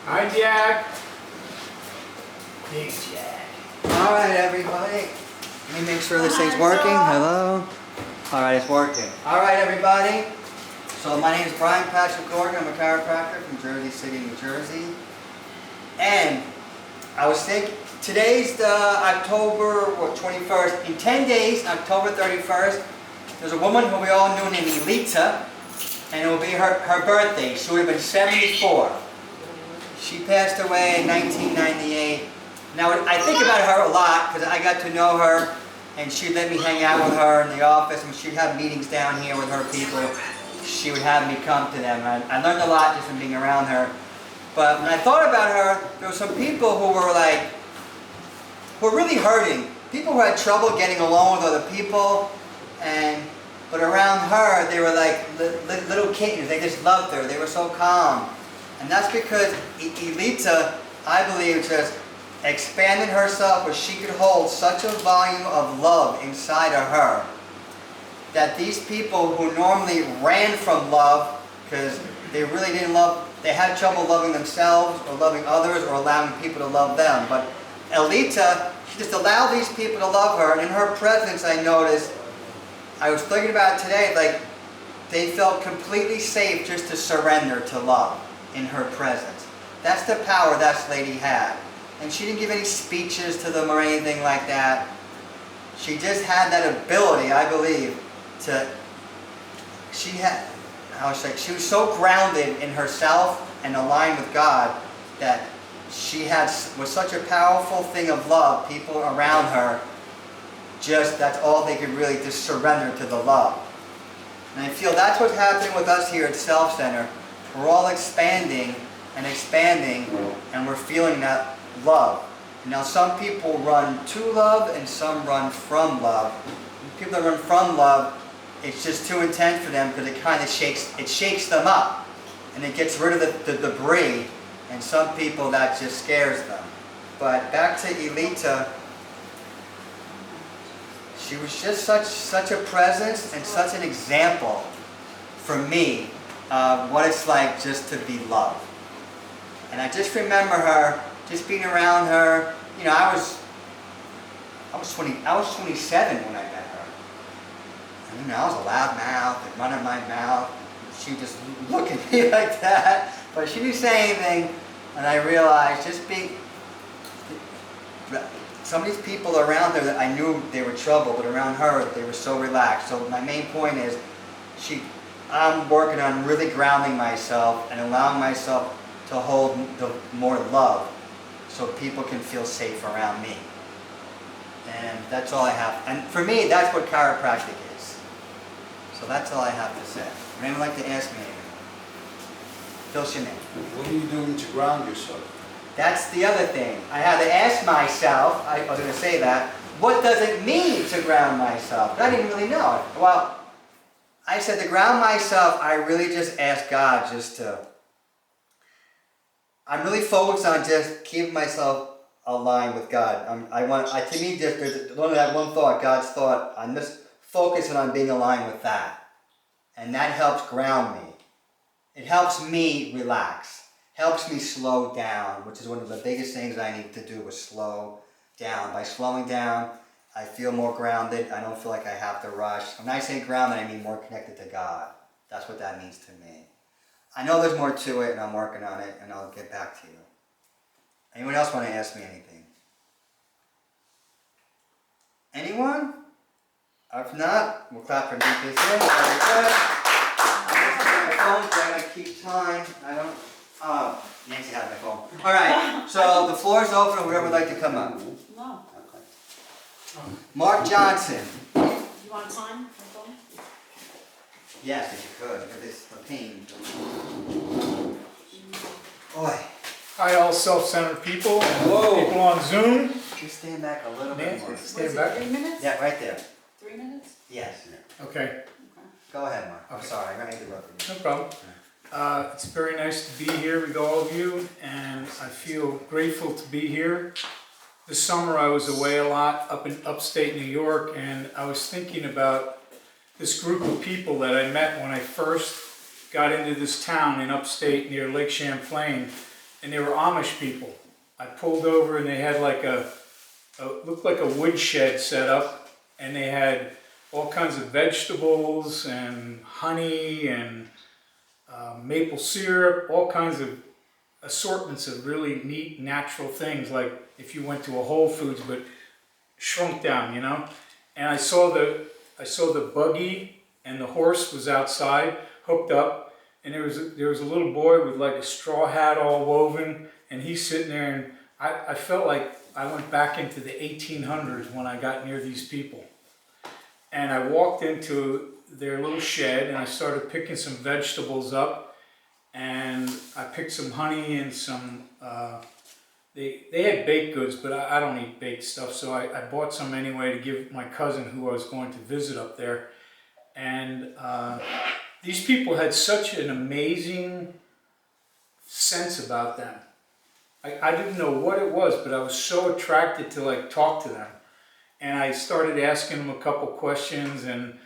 Hi, Jack. Big Jack. All right, everybody. Let me make sure this thing's working. Hello. All right, it's working. All right, everybody. So my name is Brian Patrick Gordon. I'm a chiropractor from Jersey City, New Jersey. And I was thinking, today's the October 21st. In 10 days, October 31st, there's a woman who we all knew named Elita, and it will be her birthday. She would have been 74. She passed away in 1998. Now, I think about her a lot because I got to know her, and she'd let me hang out with her in the office, and she'd have meetings down here with her people. She would have me come to them. I learned a lot just from being around her. But when I thought about her, there were some people who were really hurting. People who had trouble getting along with other people, but around her, they were like little kittens. They just loved her. They were so calm. And that's because Elita, I believe, just expanded herself where she could hold such a volume of love inside of her that these people who normally ran from love because they really didn't love, they had trouble loving themselves or loving others or allowing people to love them. But Elita, she just allowed these people to love her, and in her presence I noticed, I was thinking about it today, like they felt completely safe just to surrender to love in her presence. That's the power that lady had. And she didn't give any speeches to them or anything like that. She just had that ability, I believe, she was so grounded in herself and aligned with God that was such a powerful thing of love. People around her, that's all they could really just surrender to the love. And I feel that's what's happening with us here at Self Center. We're all expanding, and we're feeling that love. Now some people run to love and some run from love. People that run from love, it's just too intense for them because it kind of shakes them up and it gets rid of the debris, and some people that just scares them. But back to Elita, she was just such a presence and such an example for me of what it's like just to be loved. And I just remember her, just being around her. You know, I was 27 when I met her. And, you know, I was a loud mouth and running my mouth. She just looked at me like that, but she didn't say anything. And I realized some of these people around her that I knew they were trouble, but around her they were so relaxed. So my main point is, I'm working on really grounding myself and allowing myself to hold more love so people can feel safe around me. And that's all I have. And for me, that's what chiropractic is. So that's all I have to say. Would anyone like to ask me anything? Phil Scime. What are you doing to ground yourself? That's the other thing. I had to ask myself, I was going to say that, what does it mean to ground myself? But I didn't really know it. Well, I said to ground myself, I really just ask God I'm really focused on just keeping myself aligned with God. To me, there's only that one thought, God's thought. I'm just focusing on being aligned with that. And that helps ground me. It helps me relax. Helps me slow down, which is one of the biggest things I need to do, is slow down. By slowing down, I feel more grounded. I don't feel like I have to rush. When I say grounded, I mean more connected to God. That's what that means to me. I know there's more to it, and I'm working on it, and I'll get back to you. Anyone else want to ask me anything? Anyone? If not, we'll clap for this in. Very good. I'm just on my phone, so I gotta keep time. Nancy has my phone. All right, so the floor is open, and whoever would like to come up. No. Okay. Mark Johnson. You want time for phone? Yes, if you could, because it's a pain. Boy. Hi, all self-centered people and Whoa. people on Zoom. Just stand back a little bit Nancy, more. stand back. 3 minutes? Yeah, right there. 3 minutes? Yes. Okay, Go ahead, Mark. I'm Okay. sorry, I'm going to interrupt you. no problem. It's very nice to be here with all of you, and I feel grateful to be here. This summer I was away a lot up in upstate New York, and I was thinking about this group of people that I met when I first got into this town in upstate near Lake Champlain. and they were Amish people. I pulled over and they had like looked like a woodshed set up, and they had all kinds of vegetables and honey and maple syrup, all kinds of assortments of really neat natural things, like if you went to a Whole Foods but shrunk down, you know. And I saw the buggy, and the horse was outside hooked up, and there was a little boy with like a straw hat all woven, and he's sitting there, and I felt like I went back into the 1800s when I got near these people. And I walked into their little shed and I started picking some vegetables up, and I picked some honey and some, they had baked goods, but I don't eat baked stuff, so I bought some anyway to give my cousin who I was going to visit up there. And these people had such an amazing sense about them. I didn't know what it was, but I was so attracted to like talk to them. And I started asking them a couple questions, and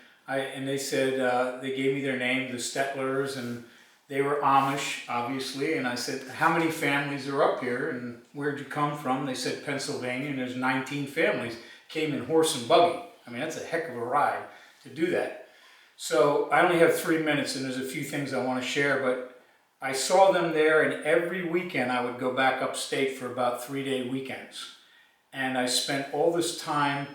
they said, they gave me their name, the Stetlers, and they were Amish, obviously. And I said, how many families are up here, and where'd you come from? They said Pennsylvania, and there's 19 families. Came in horse and buggy. I mean, that's a heck of a ride to do that. So I only have 3 minutes, and there's a few things I want to share, but I saw them there, and every weekend I would go back upstate for about 3-day weekends. And I spent all this time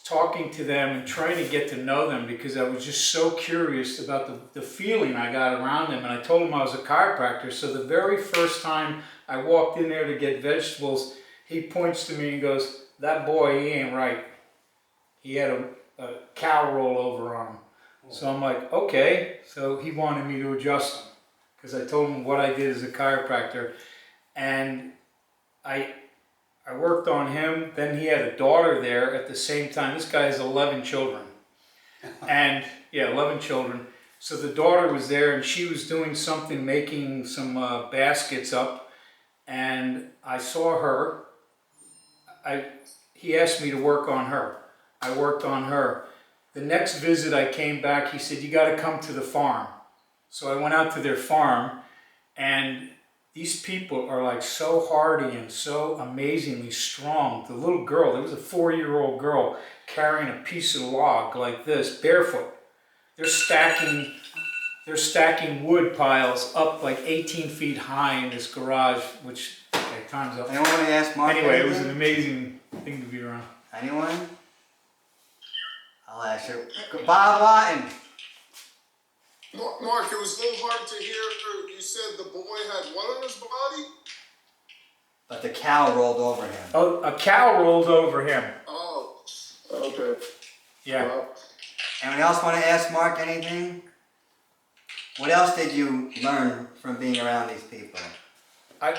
talking to them and trying to get to know them, because I was just so curious about the feeling I got around them. And I told them I was a chiropractor, so the very first time I walked in there to get vegetables, he points to me and goes, that boy, he ain't right. He had a cow roll over on him. So I'm like, okay. So he wanted me to adjust him, because I told him what I did as a chiropractor. And I worked on him. Then he had a daughter there at the same time. This guy has 11 children. And yeah, 11 children. So the daughter was there, and she was doing something, making some baskets up. And I saw her. He asked me to work on her. I worked on her. The next visit I came back, he said, you got to come to the farm. So I went out to their farm, and these people are like so hardy and so amazingly strong. The little girl, there was a 4-year-old girl carrying a piece of log like this, barefoot. They're stacking wood piles up like 18 feet high in this garage, which, okay, time's up. Anyone want to ask Mark Anyway, it anything? was an amazing thing to be around. Anyone? I'll ask you. Bob Lawton. Mark, it was a little hard to hear. You said the boy had what on his body? But the cow rolled over him. Oh, a cow rolled over him. Oh, okay. Yeah. Well, Anyone else want to ask Mark anything? What else did you learn from being around these people? I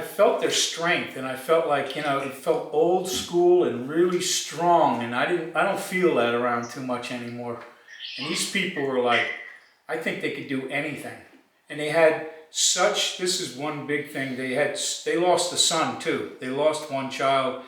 felt their strength, and I felt like, you know, it felt old school and really strong, and I don't feel that around too much anymore. And these people were like, I think they could do anything. And they had this is one big thing, they lost a son too. They lost one child.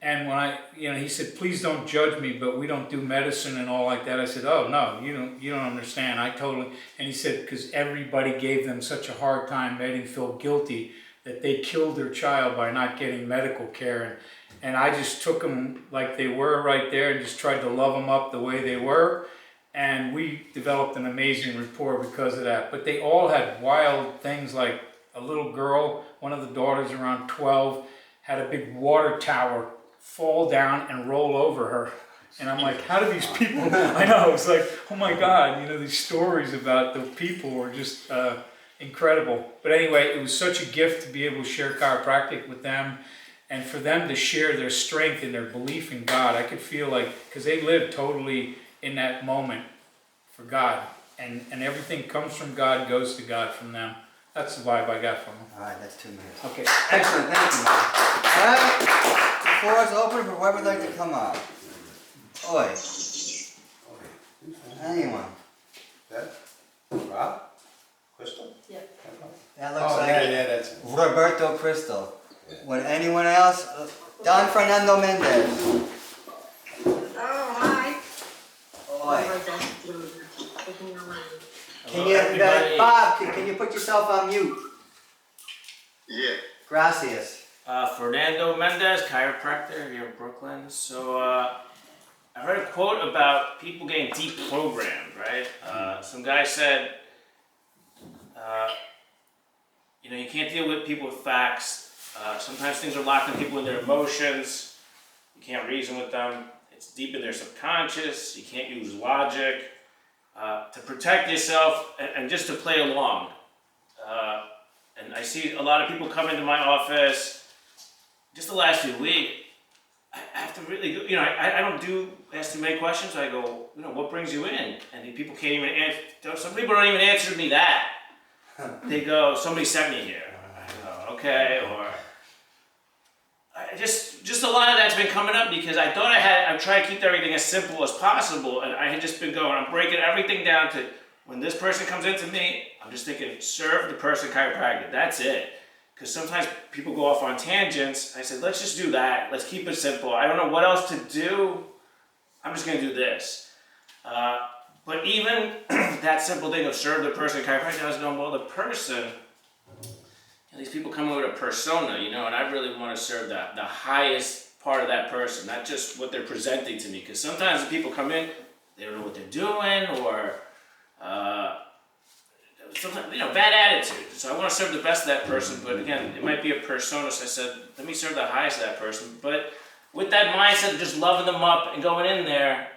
And when he said, please don't judge me, but we don't do medicine and all like that. I said, oh no, you don't understand. And he said, because everybody gave them such a hard time, made him feel guilty that they killed their child by not getting medical care. And I just took them like they were right there and just tried to love them up the way they were. And we developed an amazing rapport because of that. But they all had wild things, like a little girl, one of the daughters around 12, had a big water tower fall down and roll over her. And I'm like, how do these people, I know, it's like, oh my God, these stories about the people were just incredible. But anyway, it was such a gift to be able to share chiropractic with them, and for them to share their strength and their belief in God. I could feel like, because they lived totally in that moment for God, and everything comes from God, goes to God from them. That's the vibe I got from them. All right, that's 2 minutes. Okay. Excellent, thank you, Mark. All right, the floor is open for whoever would like to come up. Oi, anyone? That? Rob? Crystal? Yeah. That looks Oh, like yeah, that's it. Roberto Crystal. Yeah. Would anyone else? Don Fernando Mendez. Oh, hi. Oi. Can you, Bob, can you put yourself on mute? Yeah. Gracias. Fernando Mendez, chiropractor here in Brooklyn. So I heard a quote about people getting deprogrammed, right? Some guy said, you can't deal with people with facts. Sometimes things are locked in people in their emotions. You can't reason with them. It's deep in their subconscious. You can't use logic. To protect yourself and just to play along. And I see a lot of people come into my office just the last few weeks. I have to really go, I don't ask too many questions. I go, what brings you in? And the people can't even answer. Some people don't even answer me that. They go, somebody sent me here. I go, okay, or just a lot of that's been coming up because I thought I'm trying to keep everything as simple as possible, and I had just been going, I'm breaking everything down to when this person comes into me, I'm just thinking, serve the person chiropractic, that's it. Because sometimes people go off on tangents. I said, let's just do that, let's keep it simple. I don't know what else to do, I'm just gonna do this. But even that simple thing of serve the person chiropractic, I was going, well, the person, these people come in with a persona, and I really want to serve the highest part of that person, not just what they're presenting to me. Because sometimes the people come in, they don't know what they're doing, or sometimes, bad attitude. So I want to serve the best of that person, but again, it might be a persona. So I said, let me serve the highest of that person. But with that mindset of just loving them up and going in there,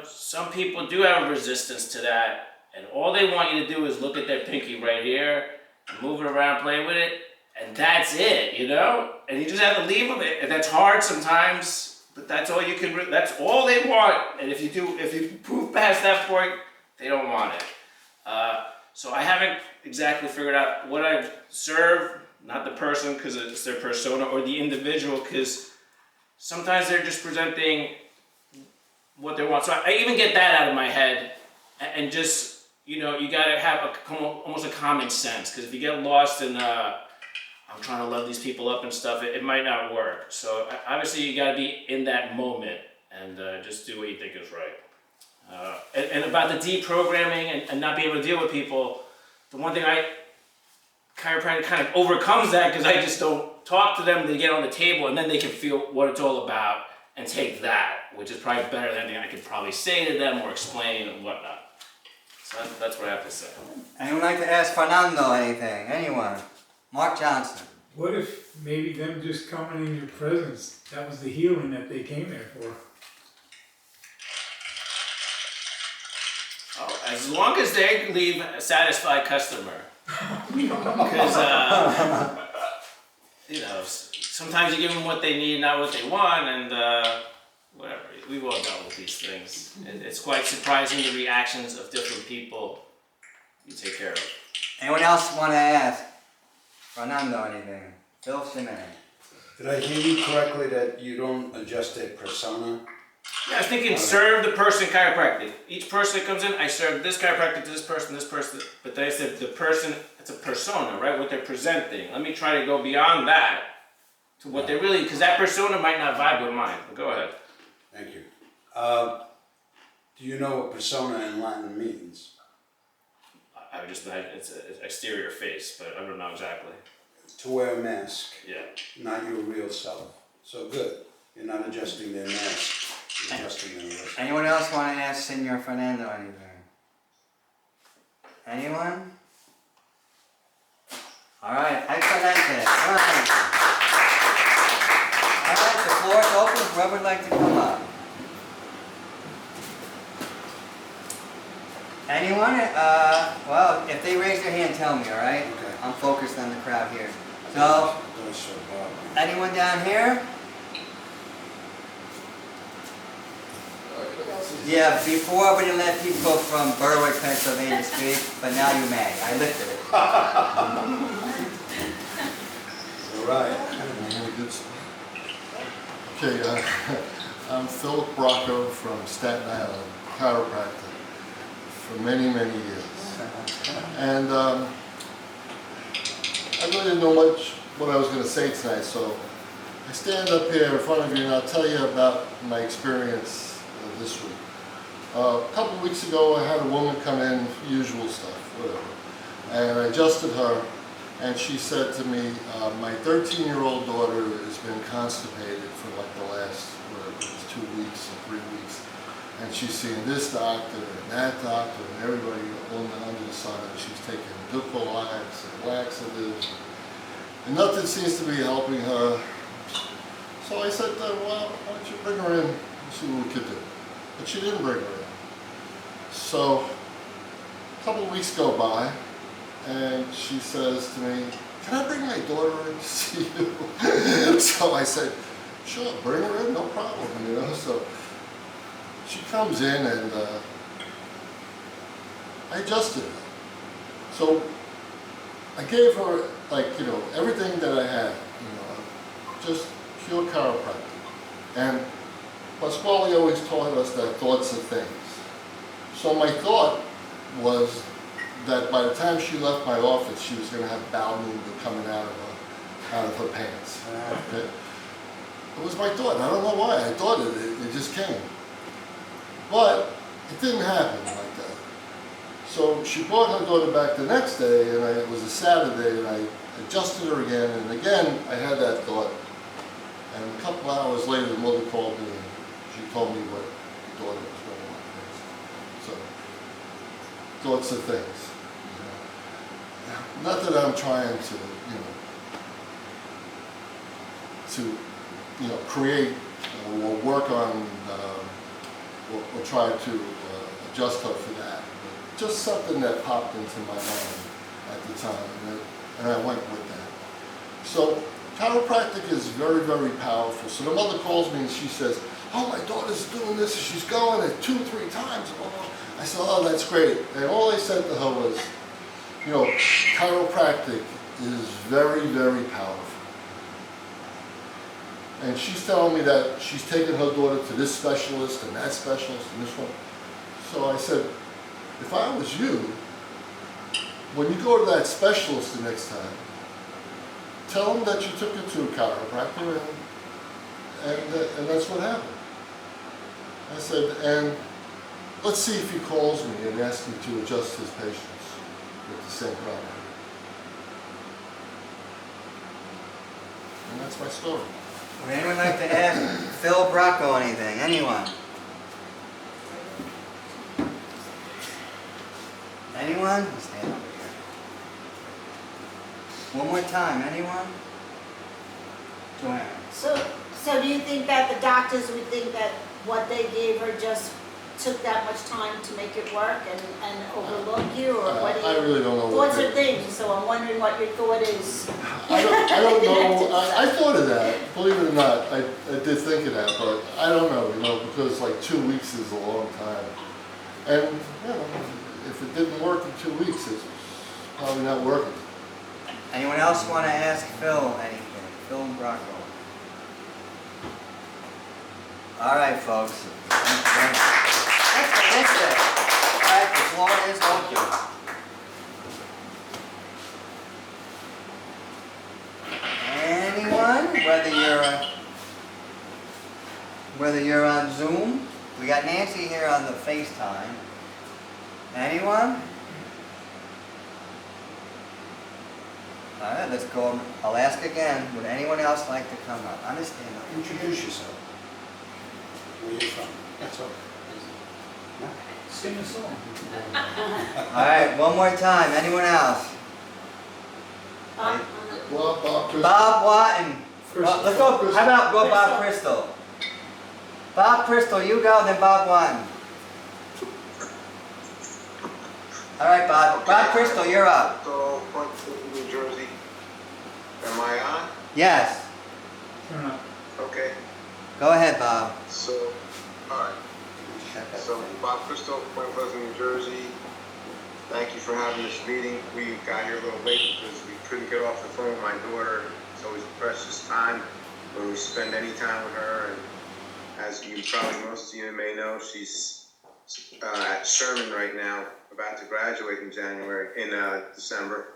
some people do have a resistance to that, and all they want you to do is look at their pinky right here, and move it around, play with it, and that's it, And you just have to leave them. And that's hard sometimes, but that's all you can. That's all they want. And if you move past that point, they don't want it. So I haven't exactly figured out what I serve, not the person because it's their persona, or the individual because sometimes they're just presenting what they want. So I even get that out of my head, and just, you gotta have almost a common sense, because if you get lost in I'm trying to love these people up and stuff, it might not work. So obviously you gotta be in that moment and just do what you think is right. And about the deprogramming and not being able to deal with people, the one thing chiropractic kind of overcomes that, because I just don't talk to them, they get on the table, and then they can feel what it's all about and take that, which is probably better than anything I could probably say to them or explain and whatnot. So that's what I have to say. Anyone like to ask Fernando anything? Anyone? Mark Johnson. What if maybe them just coming in your presence, that was the healing that they came there for? Oh, as long as they leave a satisfied customer. Because, sometimes you give them what they need, not what they want, and whatever. We've all dealt with these things. It's quite surprising the reactions of different people you take care of. Anyone else want to ask Fernando anything? Phil Scime. Did I hear you correctly that you don't adjust a persona? Yeah, I was thinking serve the person chiropractic. Each person that comes in, I serve this chiropractic to this person, but then I said the person, it's a persona, right? What they're presenting. Let me try to go beyond that to what they really, because that persona might not vibe with mine. But go ahead. Thank you. Do you know what persona in Latin means? I would just imagine it's an exterior face, but I don't know exactly. To wear a mask, Yeah. not your real self. So good. You're not adjusting their mask. You're adjusting their real self. Anyone else want to ask Senor Fernando anything? Anyone? All right, excelente. All right. All right, the floor is open. Whoever would like to come up. Anyone? Well, if they raise their hand, tell me, all right? Okay. I'm focused on the crowd here. So, anyone down here? Yeah, before we didn't let people from Berwick, Pennsylvania speak, but now you may. I lifted it. All right. Okay, I'm Philip Bracco from Staten Island, chiropractor, for many, many years. And I really didn't know much what I was going to say tonight, so I stand up here in front of you and I'll tell you about my experience this week. A couple of weeks ago I had a woman come in, usual stuff, whatever, and I adjusted her And she said to me, my 13-year-old daughter has been constipated for like the last, whatever it was, 2 weeks or 3 weeks. And she's seen this doctor and that doctor and everybody under the sun. And she's taking Dupolax and laxatives. And nothing seems to be helping her. So I said, well, why don't you bring her in and see what we could do. But she didn't bring her in. So a couple of weeks go by, and she says to me, can I bring my daughter in to see you? So I said, sure, bring her in, no problem, you know. So she comes in, and I adjusted her. So I gave her, like, you know, everything that I had, you know, just pure chiropractic. And Pasquale always taught us that thoughts are things. So my thought was that by the time she left my office, she was going to have bowel movement coming out of her pants. Okay? It was my thought. I don't know why. I thought it just came. But it didn't happen like that. So she brought her daughter back the next day, and it was a Saturday, and I adjusted her again, and again I had that thought. And a couple hours later, the mother called me, and she told me what the daughter was going on. So, thoughts are things. You know. Not that I'm trying to create or work on or try to adjust her for that. But just something that popped into my mind at the time, and I went with that. So chiropractic is very, very powerful. So the mother calls me and she says, oh, my daughter's doing this, she's going at 2 or 3 times. I said, oh, that's great. And all I said to her was, you know, chiropractic is very, very powerful. And she's telling me that she's taken her daughter to this specialist and that specialist and this one. So I said, if I was you, when you go to that specialist the next time, tell them that you took her to a chiropractor, and that's what happened. I said, and let's see if he calls me and asks me to adjust his patients with the same problem. And that's my story. Would anyone like to ask Phil Bracco anything? Anyone? Anyone? Stand over here. One more time, anyone? Joanne. So do you think that the doctors would think that what they gave her just took that much time to make it work and overlook you, or what do you? I really don't know what Thoughts are things, so I'm wondering what your thought is. I don't know. I thought of that. Believe it or not, I did think of that, but I don't know, you know, because like 2 weeks is a long time. And, you know, if it didn't work in 2 weeks, it's probably not working. Anyone else want to ask Phil anything? Phil Bracco. All right, folks. That's it. All right, the floor is open. Anyone, whether you're on Zoom, we got Nancy here on the FaceTime. Anyone? All right, let's go. I'll ask again. Would anyone else like to come up? Understand? Introduce yourself. Where you from? That's all. Sing a song. All right, one more time. Anyone else? Well, Bob, Chris, Bob Watton. Crystal. Let's go. How about go Bob Crystal? Bob Crystal, you go, then Bob Watton. All right, Bob. Bob Crystal, you're up. So, Point New Jersey. Am I on? Yes. Turn up. Okay. Go ahead, Bob. So, alright. So, Bob Crystal, Point Pleasant, New Jersey. Thank you for having this meeting. We got here a little late because we couldn't get off the phone with my daughter. It's always precious time when we spend any time with her. And as you probably, most of you may know, she's at Sherman right now, about to graduate in December.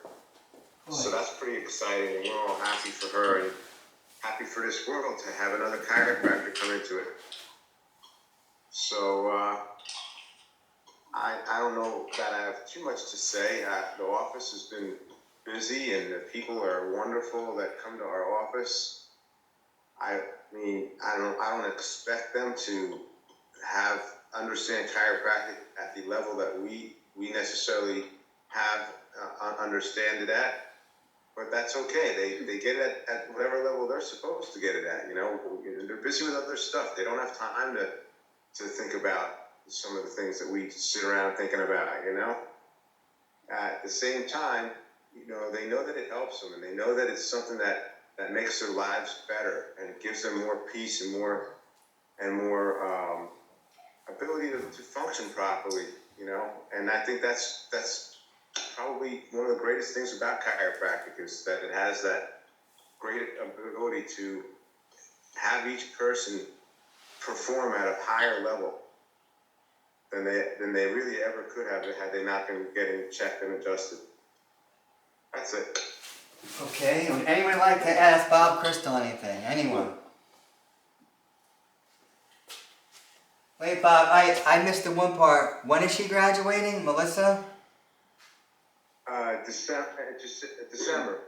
So that's pretty exciting, and we're all happy for her and happy for this world to have another chiropractor come into it. So I don't know that I have too much to say. The office has been busy and the people are wonderful that come to our office. I mean, I don't expect them to understand chiropractic at the level that we necessarily have understand it at. But that's okay. They get it at whatever level they're supposed to get it at. You know, they're busy with other stuff. They don't have time to think about some of the things that we sit around thinking about. You know, at the same time, you know, they know that it helps them, and they know that it's something that makes their lives better and gives them more peace and more ability to function properly. You know, and I think that's probably one of the greatest things about chiropractic is that it has that great ability to have each person perform at a higher level than they really ever could have had they not been getting checked and adjusted. That's it. Okay, would anyone like to ask Bob Crystal anything? Anyone? Wait, Bob, I missed the one part. When is she graduating, Melissa? December.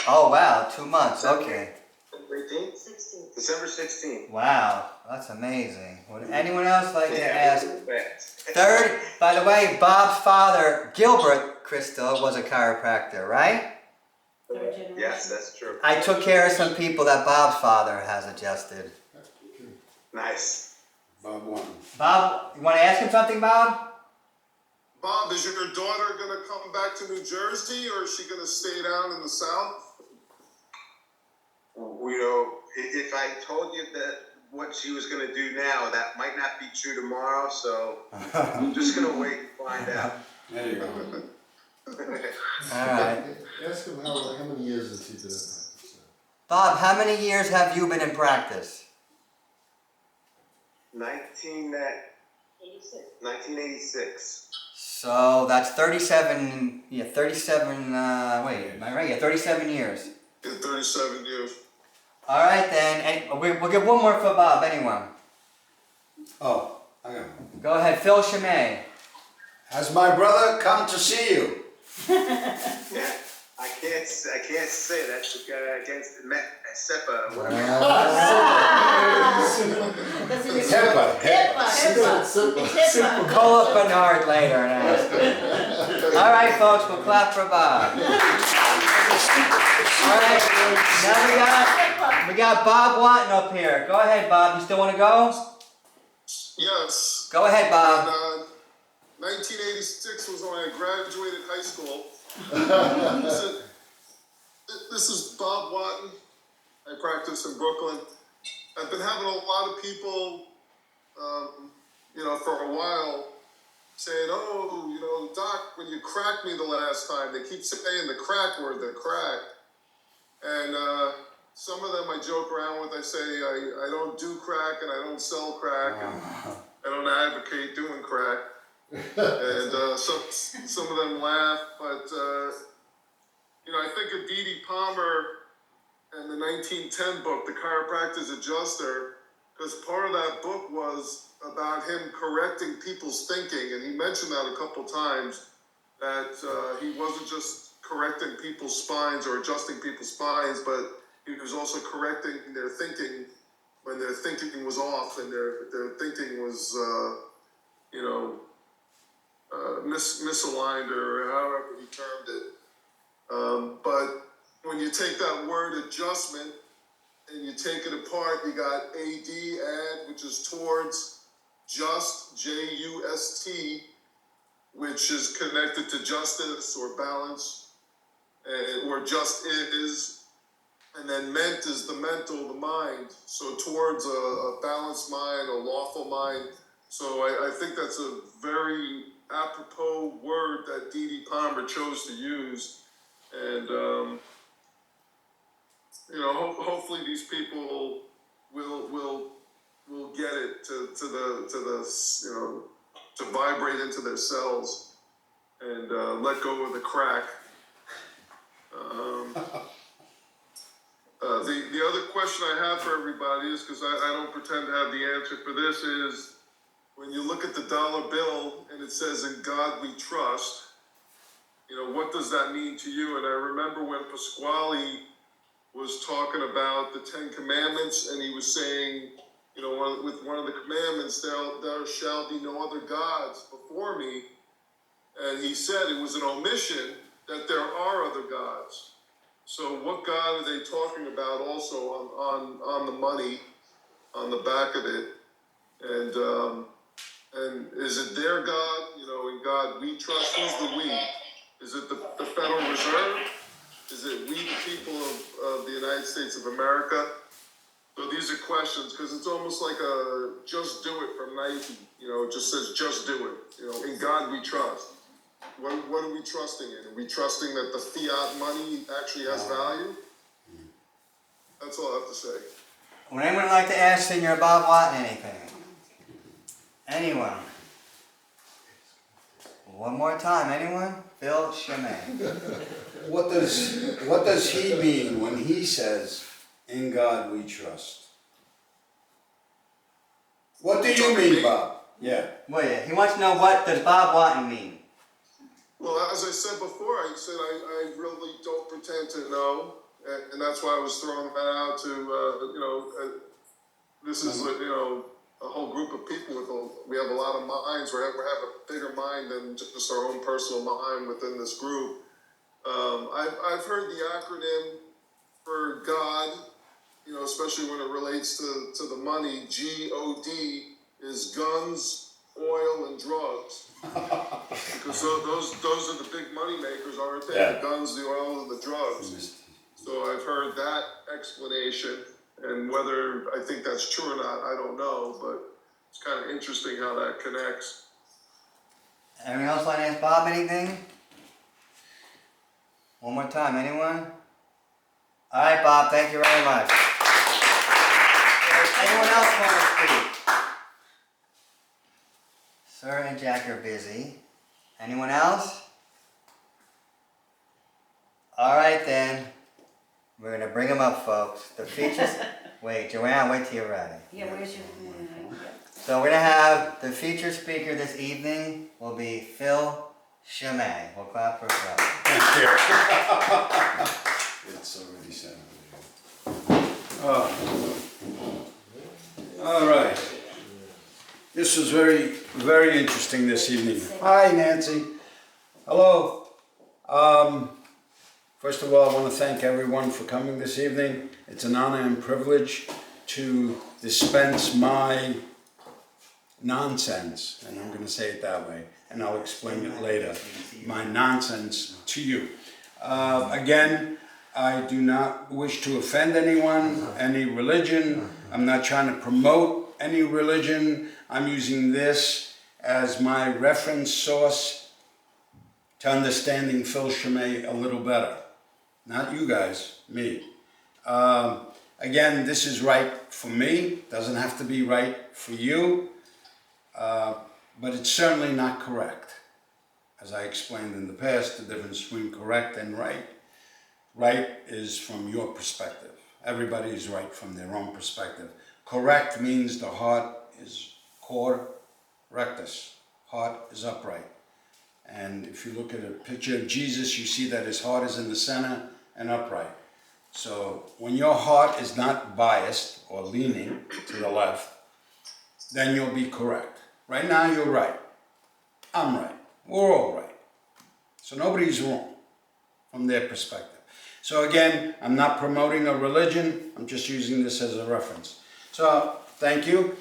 Oh, wow, 2 months, okay. 18th? 16th. December 16th. Wow, that's amazing. Would anyone else like to ask? Fast. Third, by the way, Bob's father, Gilbert Crystal, was a chiropractor, right? Third generation. Yes, that's true. I took care of some people that Bob's father has adjusted. Nice. Bob one. Bob, you want to ask him something, Bob? Bob, is your daughter going to come back to New Jersey, or is she going to stay down in the South? You know, if I told you that what she was going to do now, that might not be true tomorrow, so I'm just going to wait and find out. There you go. All right. Ask him how many years has he been in practice? Bob, how many years have you been in practice? 1986. So that's 37, yeah, 37, wait, am I right? Yeah, 37 years. In 37 years. All right then, and we'll get one more for Bob, anyone. Oh, I got one. Go ahead, Phil Chimay. Has my brother come to see you? Yeah, I can't say that's against SEPA. HIPAA. Call up Bernard later and ask him. All right, folks, we'll clap for Bob. All right, now we got Bob Watton up here. Go ahead, Bob. You still want to go? Yes. Go ahead, Bob. And, 1986 was when I graduated high school. This is Bob Watton. I practice in Brooklyn. I've been having a lot of people, you know, for a while saying, oh, you know, Doc, when you cracked me the last time, they keep saying the crack word, the crack. And some of them I joke around with. I say I don't do crack and I don't sell crack and I don't advocate doing crack. And some of them laugh, but you know, I think of D.D. Palmer and the 1910 book, The Chiropractor's Adjuster, because part of that book was about him correcting people's thinking, and he mentioned that a couple times, that he wasn't just correcting people's spines or adjusting people's spines, but he was also correcting their thinking when their thinking was off and their thinking was, you know, misaligned or however he termed it. But when you take that word adjustment and you take it apart, you got add, which is towards, just, J-U-S-T, which is connected to justice or balance, or just is, and then ment is the mental, the mind. So towards a balanced mind, a lawful mind. So I think that's a very apropos word that D.D. Palmer chose to use. And, you know, hopefully these people will get it to the you know, to vibrate into their cells and let go of the crack. The other question I have for everybody is, because I don't pretend to have the answer for this, is when you look at the dollar bill and it says "In God We Trust," what does that mean to you? And I remember when Pasquale was talking about the 10 Commandments, and he was saying, with one of the commandments, there shall be no other gods before me. And he said it was an omission that there are other gods. So what God are they talking about also on the money, on the back of it? And is it their God? In God we trust. Who's the we? Is it the Federal Reserve? Is it we, the people of the United States of America? So these are questions, because it's almost like a just do it from Nike. It just says just do it. In God we trust. What are we trusting in? Are we trusting that the fiat money actually has value? That's all I have to say. Would anyone like to ask Senior Bob Watton anything? Anyone? One more time, anyone? Phil Scime. What does he mean when he says, "In God we trust"? What do you mean, Bob? Yeah. Well, yeah, he wants to know, what does Bob Watton mean? Well, as I said before, I really don't pretend to know, and that's why I was throwing that out to, this is, a whole group of people we have a lot of minds, we have a bigger mind than just our own personal mind within this group. I've heard the acronym for God, especially when it relates to the money. GOD is guns, oil, and drugs. Because those are the big money makers, aren't they? Yeah. The guns, the oil, and the drugs. So I've heard that explanation, and whether I think that's true or not, I don't know, but it's kind of interesting how that connects. Anyone else want to ask Bob anything? One more time, anyone? All right, Bob, thank you very much. Anyone else want to speak? Sir and Jack are busy. Anyone else? All right, then. We're going to bring them up, folks. The features... Wait, Joanne, wait till you're ready. Yeah, where's your? So we're going to have the featured speaker this evening will be Phil Scime. We'll clap for Phil. It's already said. All right. This was very, very interesting this evening. Hi, Nancy. Hello. First of all, I want to thank everyone for coming this evening. It's an honor and privilege to dispense my nonsense, and I'm going to say it that way, and I'll explain it later, my nonsense to you. Again, I do not wish to offend anyone, any religion. I'm not trying to promote any religion. I'm using this as my reference source to understanding Phil Scime a little better. Not you guys, me. Again, this is right for me. Doesn't have to be right for you. But it's certainly not correct. As I explained in the past, the difference between correct and right. Right is from your perspective. Everybody is right from their own perspective. Correct means the heart is cor rectus. Heart is upright. And if you look at a picture of Jesus, you see that his heart is in the center and upright. So when your heart is not biased or leaning to the left, then you'll be correct. Right now you're right. I'm right. We're all right. So nobody's wrong from their perspective. So again, I'm not promoting a religion. I'm just using this as a reference. So thank you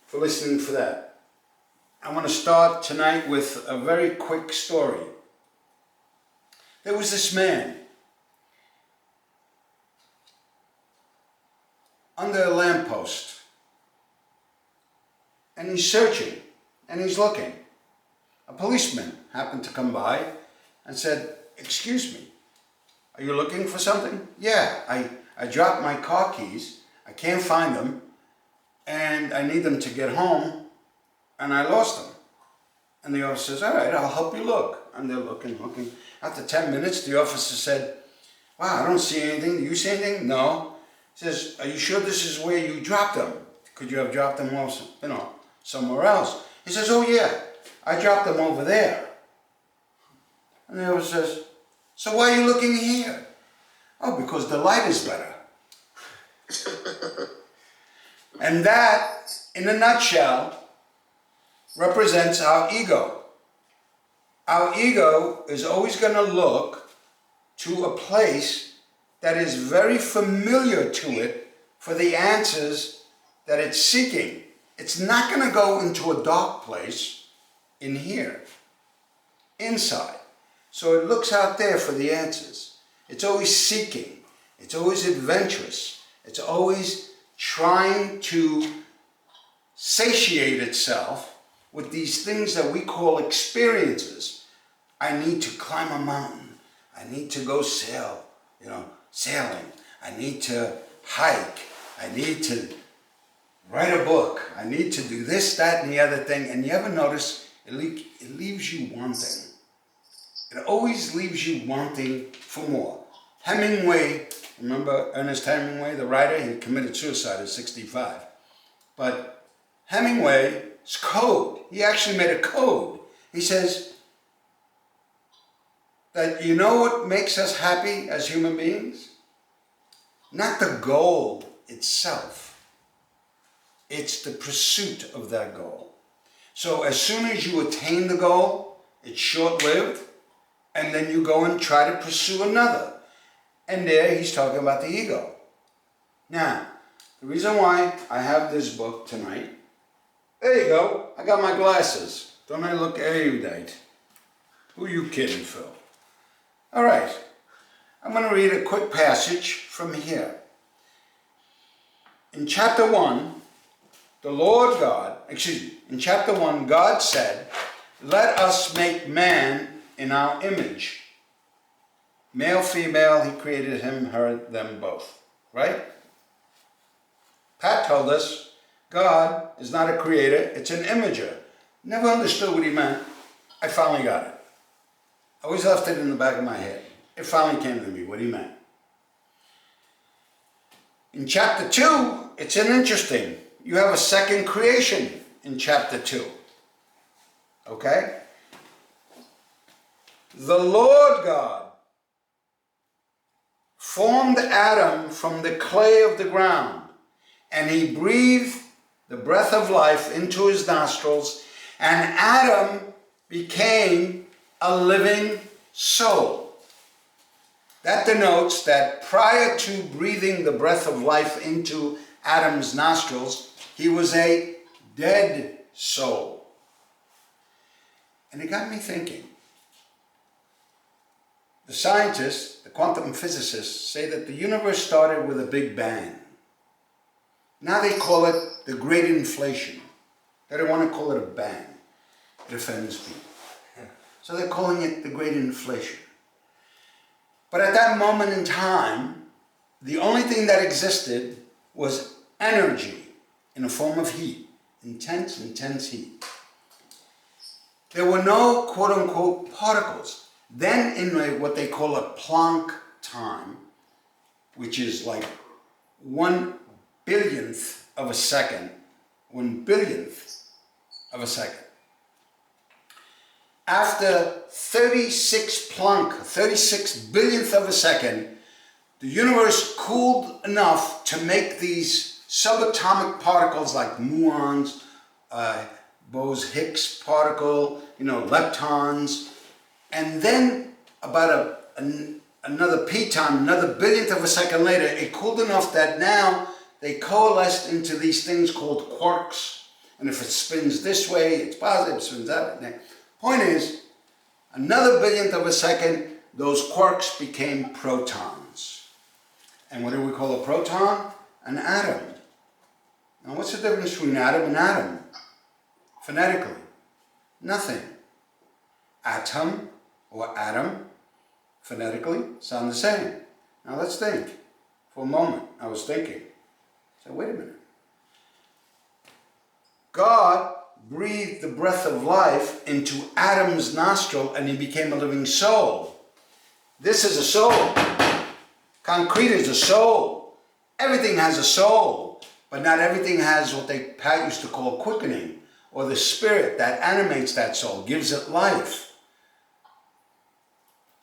for listening for that. I want to start tonight with a very quick story. There was this man under a lamppost, and he's searching, and he's looking. A policeman happened to come by and said, "Excuse me, are you looking for something?" "Yeah, I dropped my car keys. I can't find them, and I need them to get home, and I lost them." And the officer says, "All right, I'll help you look." And they're looking. After 10 minutes, the officer said, "Wow, I don't see anything. Do you see anything?" "No." He says, "Are you sure this is where you dropped them? Could you have dropped them also, somewhere else?" He says, "Oh yeah, I dropped them over there." And the other says, so why are you looking here? Oh, because the light is better. And that, in a nutshell, represents our ego. Our ego is always going to look to a place that is very familiar to it for the answers that it's seeking. It's not going to go into a dark place in here, inside. So it looks out there for the answers. It's always seeking. It's always adventurous. It's always trying to satiate itself with these things that we call experiences. I need to climb a mountain. I need to go sailing. I need to hike. I need to write a book. I need to do this, that, and the other thing. And you ever notice it leaves you wanting. It always leaves you wanting for more. Hemingway, remember Ernest Hemingway, the writer? He committed suicide at 65. But Hemingway's code, he actually made a code. He says that you know what makes us happy as human beings? Not the goal itself. It's the pursuit of that goal. So as soon as you attain the goal, it's short-lived, and then you go and try to pursue another. And there he's talking about the ego. Now, the reason why I have this book tonight, there you go, I got my glasses. Don't I look erudite? Who are you kidding, Phil? All right, I'm going to read a quick passage from here. In chapter 1, in chapter 1, God said, let us make man in our image. Male, female, he created him, her, them both. Right? Pat told us God is not a creator, it's an imager. Never understood what he meant. I finally got it. I always left it in the back of my head. It finally came to me what he meant. In chapter 2, it's an interesting. You have a second creation in chapter 2. Okay? The Lord God formed Adam from the clay of the ground, and he breathed the breath of life into his nostrils, and Adam became a living soul. That denotes that prior to breathing the breath of life into Adam's nostrils, he was a dead soul. And it got me thinking. The scientists, the quantum physicists, say that the universe started with a big bang. Now they call it the Great Inflation. They don't want to call it a bang. It offends people. So they're calling it the Great Inflation. But at that moment in time, the only thing that existed was energy in the form of heat. Intense, intense heat. There were no quote-unquote particles. Then in what they call a Planck time, which is like 1/1000th of a second, 1/100000th of a second. After 36 Planck, 36 billionth of a second, the universe cooled enough to make these subatomic particles like muons, Bose-Higgs particle, leptons, and then about another piton, another billionth of a second later, it cooled enough that now they coalesced into these things called quarks. And if it spins this way, it's positive, it spins that way. Point is, another billionth of a second, those quarks became protons. And what do we call a proton? An atom. Now what's the difference between atom and atom? Phonetically, nothing. Atom or atom, phonetically, sound the same. Now let's think. For a moment, I was thinking. So wait a minute. God breathed the breath of life into Adam's nostril and he became a living soul. This is a soul. Concrete is a soul. Everything has a soul, but not everything has what Pat used to call quickening, or the spirit that animates that soul, gives it life.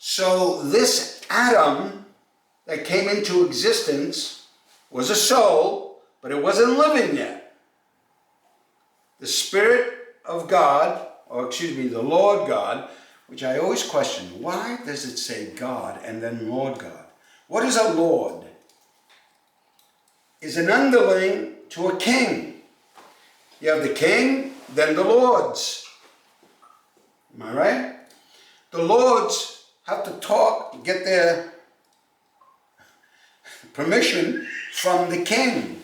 So this Adam that came into existence was a soul, but it wasn't living yet. The Spirit of God, or excuse me, the Lord God, which I always question, why does it say God and then Lord God? What is a Lord? Is an underling to a king. You have the king, then the lords. Am I right? The lords have to talk, get their permission from the king.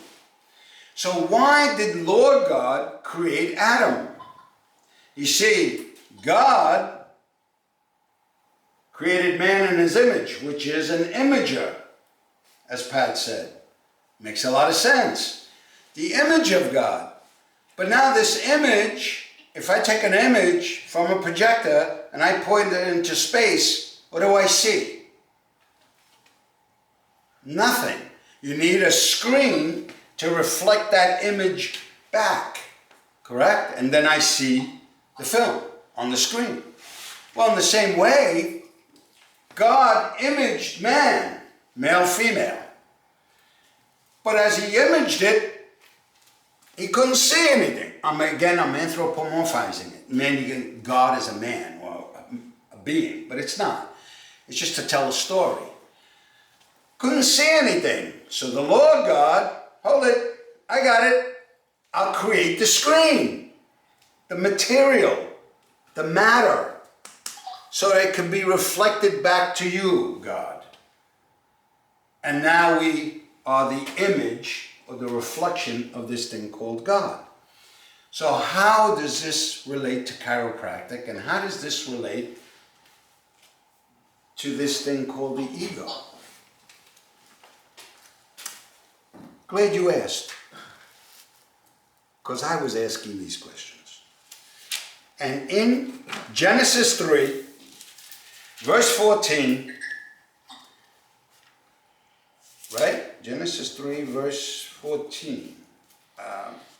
So why did Lord God create Adam? You see, God created man in his image, which is an imager, as Pat said. Makes a lot of sense. The image of God. But now this image, if I take an image from a projector and I point it into space, what do I see? Nothing. You need a screen to reflect that image back, correct? And then I see the film on the screen. Well, in the same way, God imaged man, male, female. But as he imaged it, he couldn't see anything. I'm anthropomorphizing it, meaning God is a man or a being, but it's not. It's just to tell a story. Couldn't see anything. So the Lord God, hold it, I got it. I'll create the screen, the material, the matter, so it can be reflected back to you, God. And now we are the image or the reflection of this thing called God. So how does this relate to chiropractic, and how does this relate to this thing called the ego? Glad you asked, because I was asking these questions. And in Genesis 3, verse 14, right? Genesis 3, verse 14.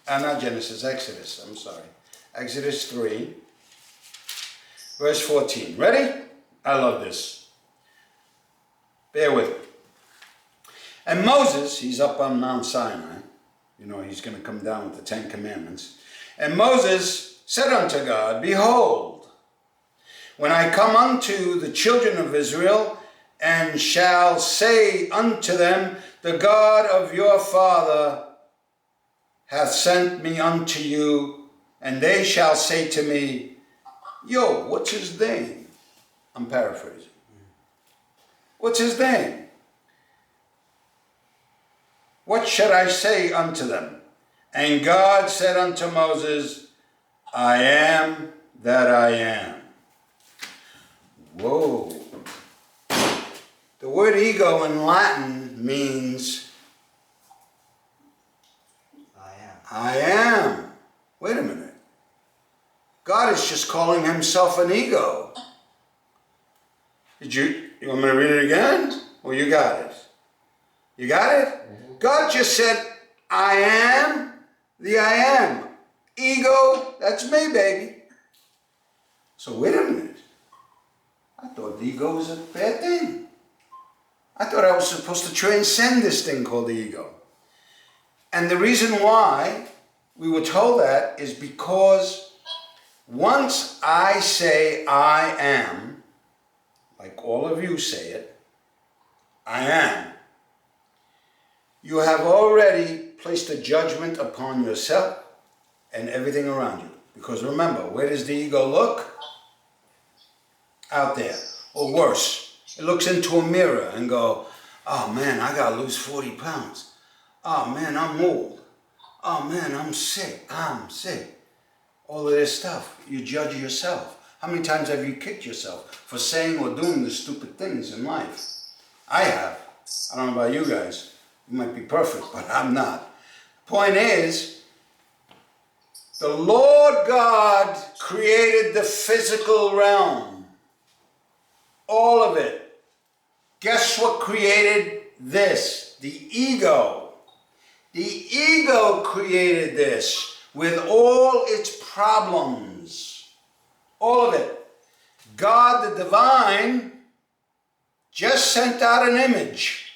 Not Genesis, Exodus, I'm sorry. Exodus 3, verse 14. Ready? I love this. Bear with me. And Moses, he's up on Mount Sinai. You know, he's going to come down with the 10 Commandments. And Moses said unto God, Behold, when I come unto the children of Israel, and shall say unto them, The God of your father hath sent me unto you, and they shall say to me, Yo, what's his name? I'm paraphrasing. What's his name? What should I say unto them? And God said unto Moses, I am that I am. Whoa. The word ego in Latin means I am. Wait a minute. God is just calling himself an ego. You want me to read it again? Well, you got it. You got it? God just said, I am the I am. Ego, that's me, baby. So wait a minute. I thought the ego was a bad thing. I thought I was supposed to transcend this thing called the ego. And the reason why we were told that is because once I say I am, like all of you say it, I am, you have already placed a judgment upon yourself and everything around you. Because remember, where does the ego look? Out there. Or worse, it looks into a mirror and go, oh man, I gotta lose 40 pounds. Oh man, I'm old. Oh man, I'm sick. All of this stuff. You judge yourself. How many times have you kicked yourself for saying or doing the stupid things in life? I have. I don't know about you guys. You might be perfect, but I'm not. Point is, the Lord God created the physical realm. All of it. Guess what created this? The ego. The ego created this with all its problems. All of it. God the divine just sent out an image.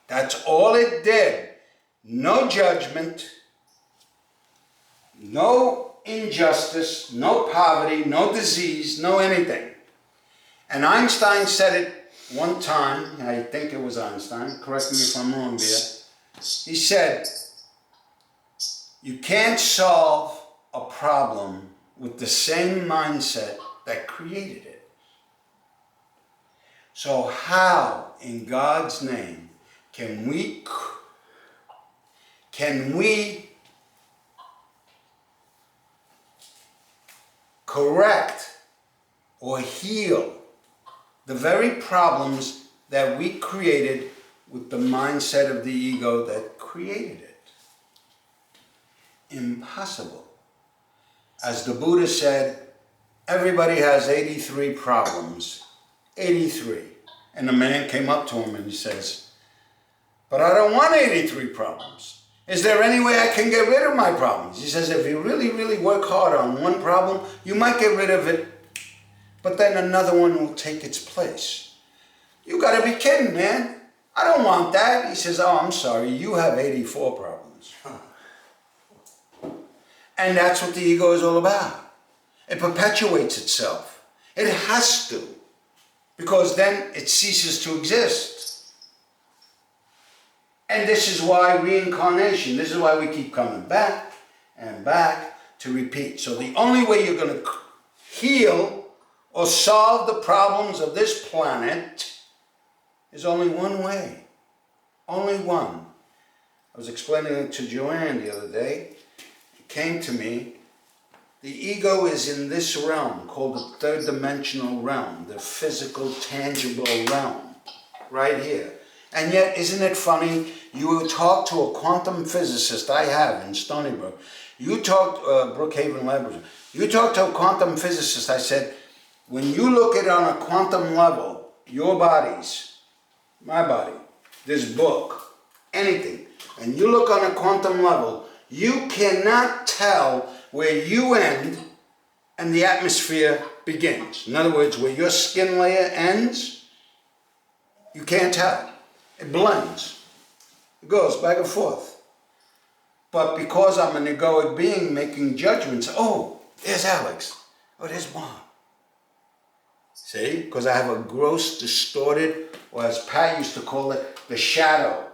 That's all it did. No judgment, no injustice, no poverty, no disease, no anything. And Einstein said it one time, I think it was Einstein, correct me if I'm wrong there. He said, you can't solve a problem with the same mindset that created it. So how, in God's name, can we correct or heal the very problems that we created with the mindset of the ego that created it? Impossible. As the Buddha said, everybody has 83 problems. 83. And the man came up to him and he says, but I don't want 83 problems. Is there any way I can get rid of my problems? He says, if you really, really work hard on one problem, you might get rid of it, but then another one will take its place. You gotta be kidding, man. I don't want that. He says, oh, I'm sorry, you have 84 problems. And that's what the ego is all about. It perpetuates itself. It has to, because then it ceases to exist. And this is why reincarnation, this is why we keep coming back and back to repeat. So the only way you're going to heal or solve the problems of this planet is only one way. Only one. I was explaining it to Joanne the other day. It came to me. The ego is in this realm called the third dimensional realm, the physical, tangible realm, right here. And yet, isn't it funny? You talk to a quantum physicist I have in Stony Brook. You talk, Brookhaven Laboratory. You talk to a quantum physicist. I said, when you look at it on a quantum level, your bodies, my body, this book, anything, and you look on a quantum level, you cannot tell where you end and the atmosphere begins. In other words, where your skin layer ends, you can't tell. It blends. It goes back and forth. But because I'm an egoic being making judgments, oh, there's Alex. Oh, there's Bob. See? Because I have a gross, distorted, or as Pat used to call it, the shadow.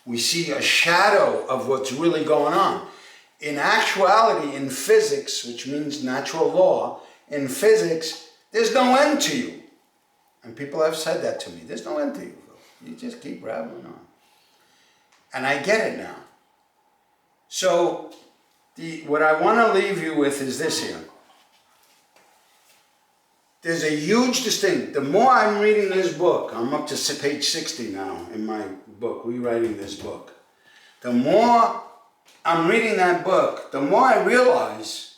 We see a shadow of what's really going on. In actuality, in physics, which means natural law, in physics, there's no end to you. And people have said that to me. There's no end to you. You just keep rattling on. And I get it now. So, what I want to leave you with is this here. There's a huge distinction. The more I'm reading this book, I'm up to page 60 now in my book, rewriting this book. The more I'm reading that book, the more I realize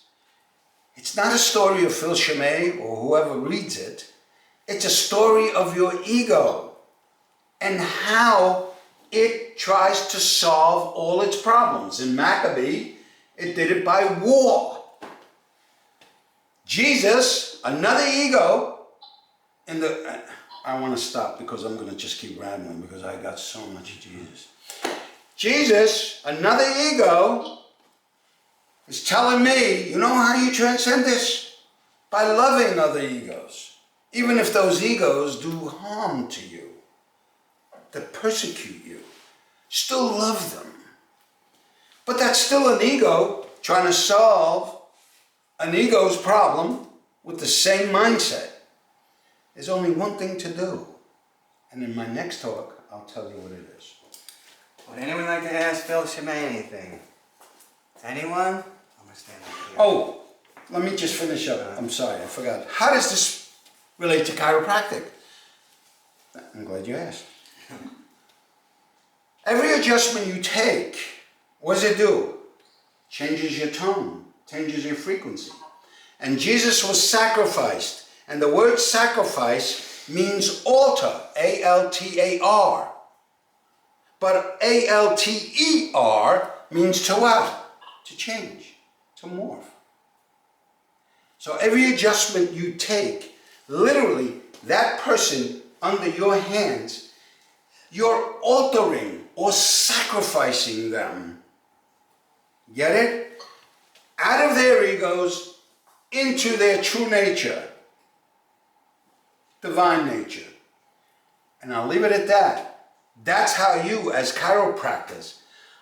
it's not a story of Phil Scime or whoever reads it. It's a story of your ego and how it tries to solve all its problems. In Maccabee, it did it by war. Jesus, another ego, I want to stop because I'm going to just keep rambling because I got so much Jesus. Jesus, another ego, is telling me, you know how you transcend this? By loving other egos. Even if those egos do harm to you, that persecute you, still love them. But that's still an ego trying to solve an ego's problem with the same mindset. There's only one thing to do. And in my next talk, I'll tell you what it is. Would anyone like to ask Phil Scime anything? Anyone? I'm going to stand up here. Oh, let me just finish up. I'm sorry, I forgot. How does this relate to chiropractic? I'm glad you asked. Every adjustment you take, what does it do? Changes your tone, changes your frequency. And Jesus was sacrificed. And the word sacrifice means alter, A-L-T-A-R. But A-L-T-E-R means to what? To change, to morph. So every adjustment you take literally that person under your hands, you're altering or sacrificing them. Get it? Out of their egos into their true nature, divine nature. And I'll leave it at that. That's how you, as chiropractors,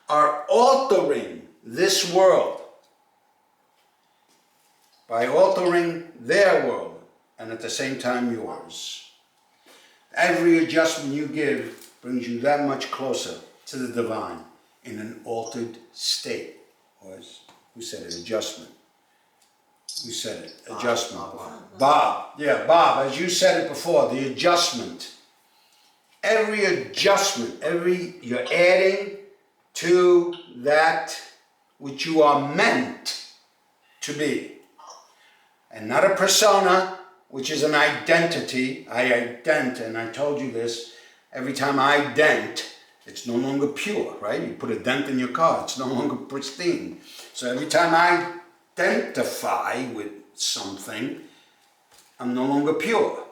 are altering this world by altering their world and at the same time yours. Every adjustment you give brings you that much closer to the divine in an altered state. Who said it? Adjustment. Who said it? Adjustment. Bob. Yeah, Bob, as you said it before, the adjustment. Every adjustment, you're adding to that which you are meant to be. And not a persona, which is an identity. I ident, and I told you this, every time I dent, it's no longer pure, right? You put a dent in your car, it's no longer pristine. So every time I identify with something, I'm no longer pure.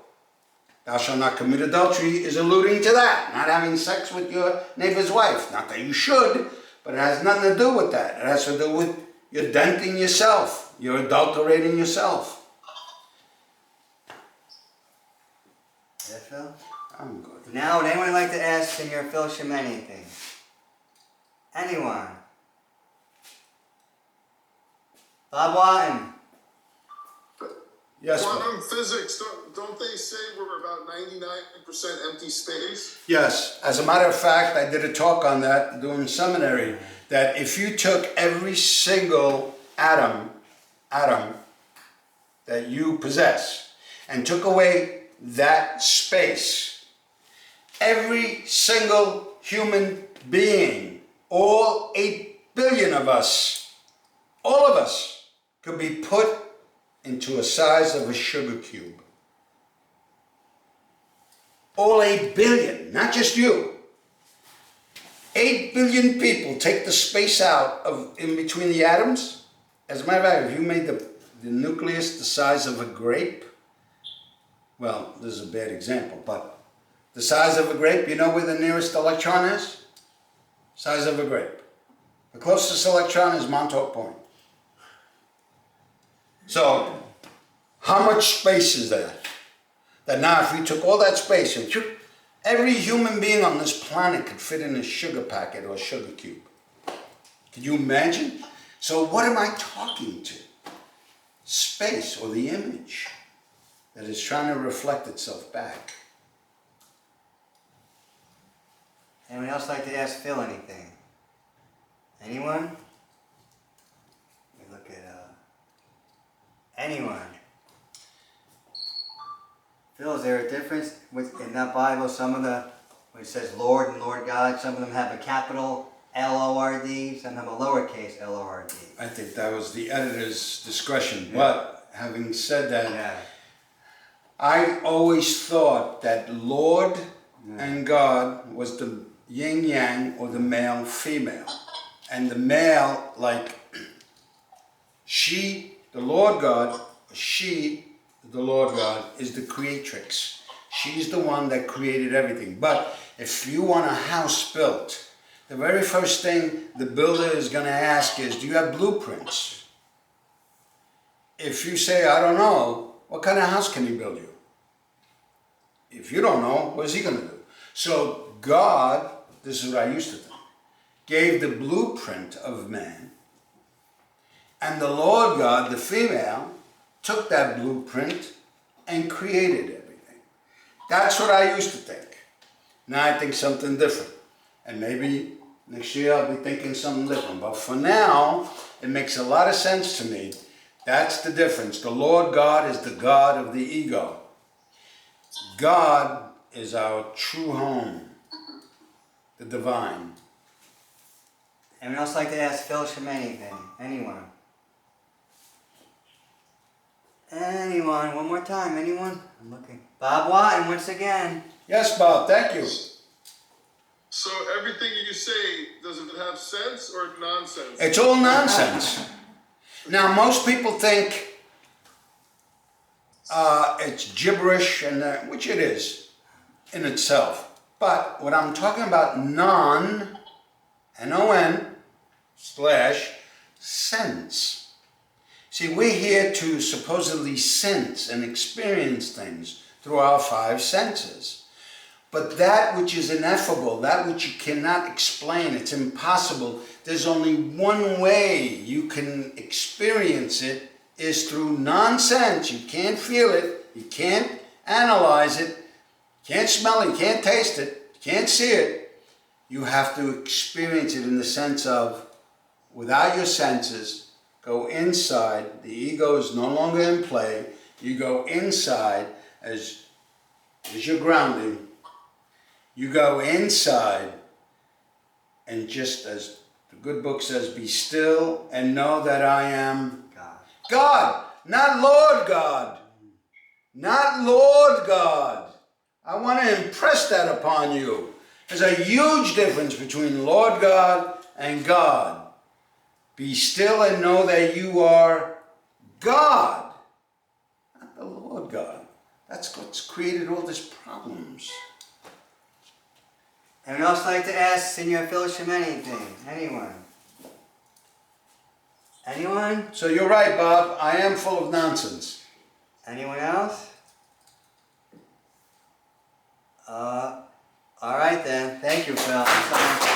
Thou shalt not commit adultery is alluding to that, not having sex with your neighbor's wife. Not that you should, but it has nothing to do with that. It has to do with you're denting yourself. You're adulterating yourself. Yeah, Phil? I'm good. Now, would anyone like to ask Senor Phil Scime anything? Anyone? Bob Watton? Yes, Bob. Quantum physics, don't they say we're about 99% empty space? Yes. As a matter of fact, I did a talk on that during seminary, that if you took every single atom that you possess and took away that space, every single human being, all 8 billion of us, all of us, could be put into a size of a sugar cube. All 8 billion, not just you. 8 billion people take the space out of in between the atoms. As a matter of fact, if you made the nucleus the size of a grape, well, this is a bad example, but the size of a grape, you know where the nearest electron is? Size of a grape. The closest electron is Montauk Point. So, how much space is there? That now if we took all that space and every human being on this planet could fit in a sugar packet or a sugar cube. Can you imagine? So what am I talking to? Space, or the image that is trying to reflect itself back. Anyone else like to ask Phil anything? Anyone? Let me look at, anyone? Phil, is there a difference in that Bible? Some of the, when it says Lord and Lord God, some of them have a capital L-O-R-D, some have a lowercase L-O-R-D. I think that was the editor's discretion, but having said that, Yeah. I always thought that Lord and God was the yin yang or the male female. And the male, like she, the Lord God, she, the Lord God, is the creatrix. She's the one that created everything. But if you want a house built, the very first thing the builder is going to ask is, do you have blueprints? If you say, I don't know, what kind of house can he build you? If you don't know, what is he going to do? So God, this is what I used to think, gave the blueprint of man, and the Lord God, the female, took that blueprint and created everything. That's what I used to think. Now I think something different. And maybe next year I'll be thinking something different. But for now, it makes a lot of sense to me. That's the difference. The Lord God is the God of the ego. God is our true home, the divine. Anyone else like to ask Phil Scime anything? Anyone? Anyone? One more time. Anyone? I'm looking. Bob Watton, once again. Yes, Bob, thank you. So everything you say, does it have sense or nonsense? It's all nonsense. Now, most people think it's gibberish, and which it is in itself. But what I'm talking about, N-O-N, slash, sense. See, we're here to supposedly sense and experience things through our five senses. But that which is ineffable, that which you cannot explain, it's impossible, there's only one way you can experience it, is through non-sense. You can't feel it, you can't analyze it, you can't smell it, you can't taste it, you can't see it. You have to experience it in the sense of, without your senses, go inside. The ego is no longer in play. You go inside as your grounding. You go inside, and just as the good book says, be still and know that I am God. God, not Lord God. Not Lord God. I want to impress that upon you. There's a huge difference between Lord God and God. Be still and know that you are God, not the Lord God. That's what's created all these problems. Anyone else like to ask Senior Fellowship anything? Anyone? Anyone? So you're right, Bob. I am full of nonsense. Anyone else? All right then. Thank you, Phil.